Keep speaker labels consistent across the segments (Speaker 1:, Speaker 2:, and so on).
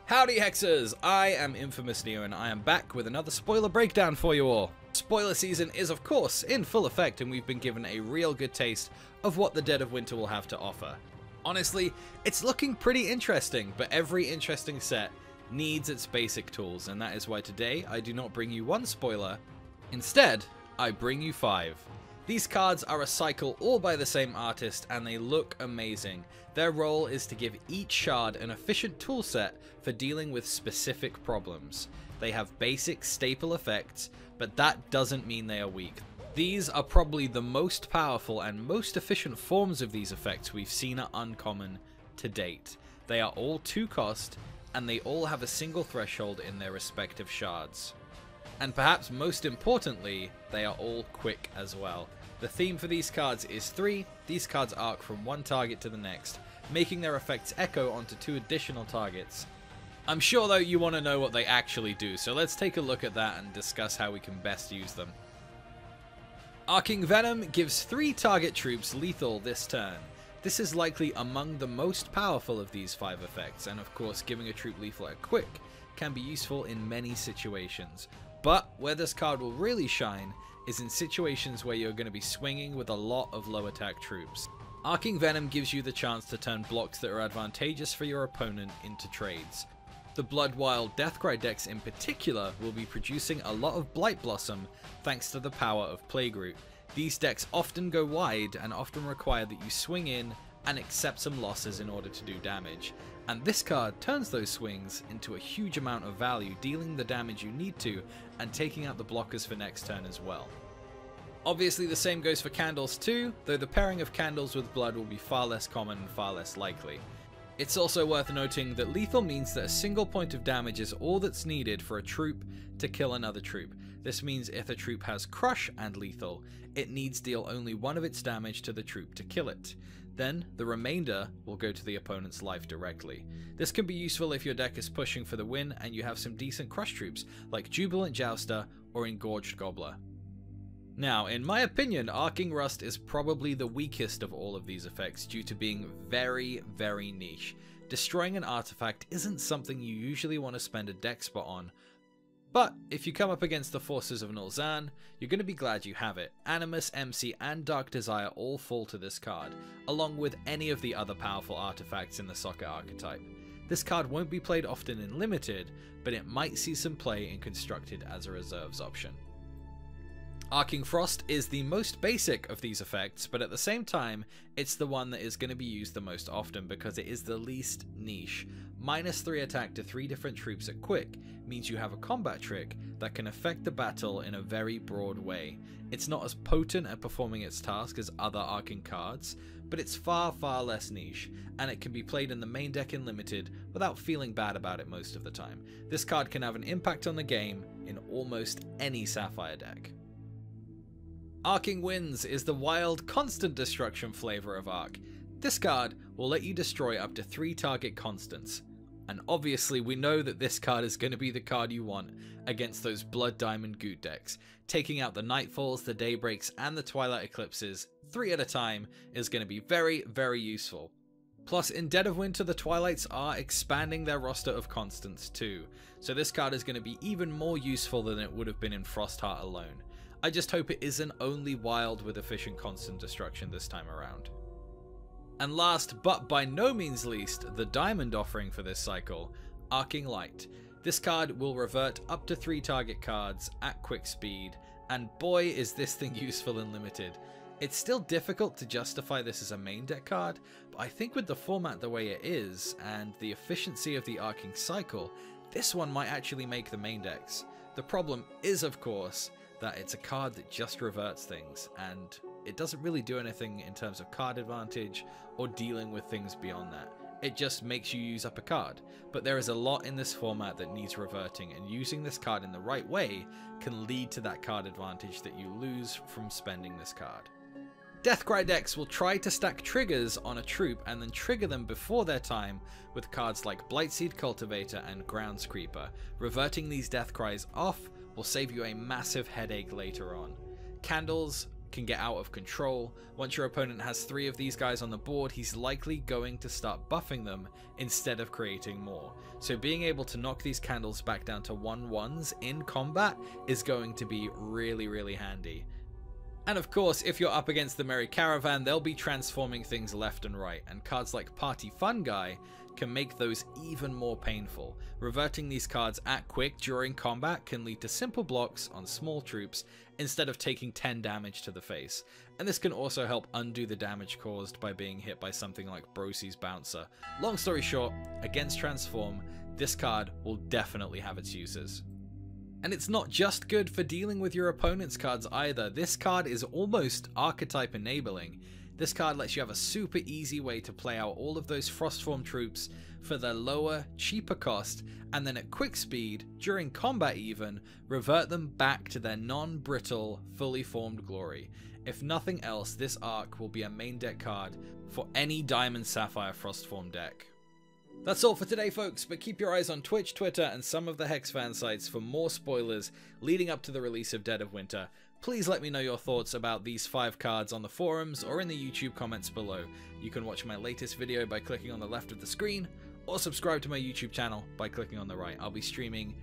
Speaker 1: Howdy Hexers, I am Infamous Neo and I am back with another spoiler breakdown for you all. Spoiler season is of course in full effect and we've been given a real good taste of what the Dead of Winter will have to offer. Honestly, it's looking pretty interesting, but every interesting set needs its basic tools, and that is why today I do not bring you one spoiler. Instead, I bring you 5. These cards are a cycle all by the same artist and they look amazing. Their role is to give each shard an efficient toolset for dealing with specific problems. They have basic staple effects, but that doesn't mean they are weak. These are probably the most powerful and most efficient forms of these effects we've seen at Uncommon to date. They are all 2 cost and they all have a single threshold in their respective shards. And perhaps most importantly, they are all quick as well. The theme for these cards is 3. These cards arc from one target to the next, making their effects echo onto 2 additional targets. I'm sure though you want to know what they actually do, so let's take a look at that and discuss how we can best use them. Arcing Venom gives 3 target troops lethal this turn. This is likely among the most powerful of these 5 effects, and of course giving a troop lethal at quick can be useful in many situations. But where this card will really shine is in situations where you're going to be swinging with a lot of low attack troops. Arcing Venom gives you the chance to turn blocks that are advantageous for your opponent into trades. The Blood Wild Deathcry decks in particular will be producing a lot of Blight Blossom thanks to the power of Plague Root. These decks often go wide and often require that you swing in and accept some losses in order to do damage. And this card turns those swings into a huge amount of value, dealing the damage you need to and taking out the blockers for next turn as well. Obviously the same goes for Candles too, though the pairing of Candles with Blood will be far less common and far less likely. It's also worth noting that lethal means that a single point of damage is all that's needed for a troop to kill another troop. This means if a troop has Crush and lethal, it needs deal only one of its damage to the troop to kill it. Then the remainder will go to the opponent's life directly. This can be useful if your deck is pushing for the win and you have some decent Crush troops like Jubilant Jouster or Engorged Gobbler. Now, in my opinion, Arcing Rust is probably the weakest of all of these effects due to being very, very niche. Destroying an artifact isn't something you usually want to spend a deck spot on, but if you come up against the forces of Nulzan, you're going to be glad you have it. Animus, MC, and Dark Desire all fall to this card, along with any of the other powerful artifacts in the Socket archetype. This card won't be played often in Limited, but it might see some play in Constructed as a reserves option. Arcing Frost is the most basic of these effects, but at the same time, it's the one that is going to be used the most often because it is the least niche. -3 attack to 3 different troops at quick means you have a combat trick that can affect the battle in a very broad way. It's not as potent at performing its task as other Arcing cards, but it's far, far less niche, and it can be played in the main deck in Limited without feeling bad about it most of the time. This card can have an impact on the game in almost any Sapphire deck. Arcing Winds is the wild, constant destruction flavor of Arc. This card will let you destroy up to 3 target constants. And obviously we know that this card is going to be the card you want against those Blood Diamond Goot decks. Taking out the Nightfalls, the Daybreaks, and the Twilight Eclipses 3 at a time is going to be very, very useful. Plus, in Dead of Winter, the Twilights are expanding their roster of constants too, so this card is going to be even more useful than it would have been in Frostheart alone. I just hope it isn't only wild with efficient constant destruction this time around. And last, but by no means least, the diamond offering for this cycle, Arcing Light. This card will revert up to 3 target cards at quick speed, and boy is this thing useful in Limited. It's still difficult to justify this as a main deck card, but I think with the format the way it is, and the efficiency of the Arcing cycle, this one might actually make the main decks. The problem is, of course, that it's a card that just reverts things, and it doesn't really do anything in terms of card advantage or dealing with things beyond that. It just makes you use up a card, but there is a lot in this format that needs reverting, and using this card in the right way can lead to that card advantage that you lose from spending this card. Deathcry decks will try to stack triggers on a troop and then trigger them before their time with cards like Blightseed Cultivator and Grounds Creeper. Reverting these Deathcries off will save you a massive headache later on. Candles can get out of control. Once your opponent has 3 of these guys on the board, he's likely going to start buffing them instead of creating more. So being able to knock these candles back down to 1/1s in combat is going to be really, really handy. And of course, if you're up against the Merry Caravan, they'll be transforming things left and right, and cards like Party Fun Guy can make those even more painful. Reverting these cards at quick during combat can lead to simple blocks on small troops instead of taking 10 damage to the face. And this can also help undo the damage caused by being hit by something like Brosie's Bouncer. Long story short, against Transform, this card will definitely have its uses. And it's not just good for dealing with your opponent's cards either. This card is almost archetype enabling. This card lets you have a super easy way to play out all of those Frostform troops for their lower, cheaper cost, and then at quick speed, during combat even, revert them back to their non-brittle, fully formed glory. If nothing else, this arc will be a main deck card for any Diamond Sapphire Frostform deck. That's all for today, folks, but keep your eyes on Twitch, Twitter, and some of the Hex fan sites for more spoilers leading up to the release of Dead of Winter. Please let me know your thoughts about these 5 cards on the forums or in the YouTube comments below. You can watch my latest video by clicking on the left of the screen, or subscribe to my YouTube channel by clicking on the right. I'll be streaming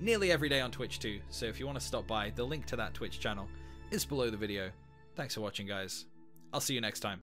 Speaker 1: nearly every day on Twitch too, so if you want to stop by, the link to that Twitch channel is below the video. Thanks for watching, guys. I'll see you next time.